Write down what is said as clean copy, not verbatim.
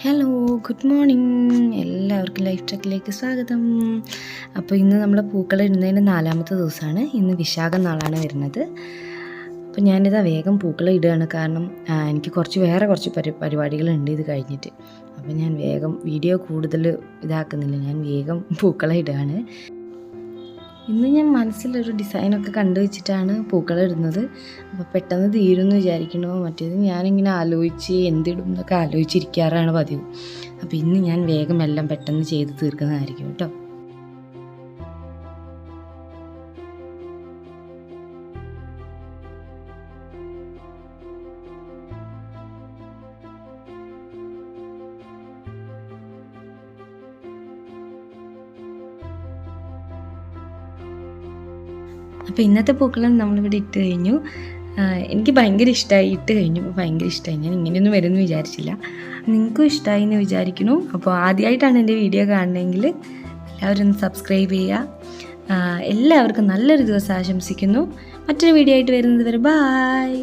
Hello good morning, എല്ലാവർക്കും life ട്രക്കിലേക്ക് സ്വാഗതം. അപ്പോൾ ഇന്ന് നമ്മൾ പൂക്കളിടുന്നതിൻ്റെ 4ാമത്തെ ദിവസമാണ്. ഇന്ന് വിശാഖം നാളാണ് വരുന്നത്. അപ്പോൾ ഞാനിതാ വേഗം പൂക്കളിടുകയാണ്. കാരണം എനിക്ക് കുറച്ച് പരിപാടികളുണ്ട് ഇത് കഴിഞ്ഞിട്ട്. അപ്പോൾ ഞാൻ വേഗം വീഡിയോ കൂടുതൽ ഇതാക്കുന്നില്ല, ഞാൻ വേഗം പൂക്കളിടുകയാണ്. ഇന്ന് ഞാൻ മനസ്സിലൊരു ഡിസൈനൊക്കെ കണ്ടുവച്ചിട്ടാണ് പൂക്കളിടുന്നത്. അപ്പോൾ പെട്ടെന്ന് തീരുമെന്ന് വിചാരിക്കണോ, മറ്റേത് ഞാനിങ്ങനെ ആലോചിച്ച് എന്തിടും എന്നൊക്കെ ആലോചിച്ചിരിക്കാറാണ് പതിവ്. അപ്പോൾ ഇന്ന് ഞാൻ വേഗം എല്ലാം പെട്ടെന്ന് ചെയ്ത് തീർക്കുന്നതായിരിക്കും കേട്ടോ. അപ്പോൾ ഇന്നത്തെ പൂക്കളം നമ്മളിവിടെ ഇട്ട് കഴിഞ്ഞു. എനിക്ക് ഭയങ്കര ഇഷ്ടമായി, ഇട്ട് കഴിഞ്ഞു ഭയങ്കര ഇഷ്ടമായി. ഞാൻ ഇങ്ങനെയൊന്നും വരുമെന്ന് വിചാരിച്ചില്ല. നിങ്ങൾക്കും ഇഷ്ടമായി എന്ന് വിചാരിക്കുന്നു. അപ്പോൾ ആദ്യമായിട്ടാണ് എൻ്റെ വീഡിയോ കാണണമെങ്കിൽ എല്ലാവരും ഒന്ന് സബ്സ്ക്രൈബ് ചെയ്യുക. എല്ലാവർക്കും നല്ലൊരു ദിവസം ആശംസിക്കുന്നു. മറ്റൊരു വീഡിയോ ആയിട്ട് വരുന്നത് വരെ ബായ്.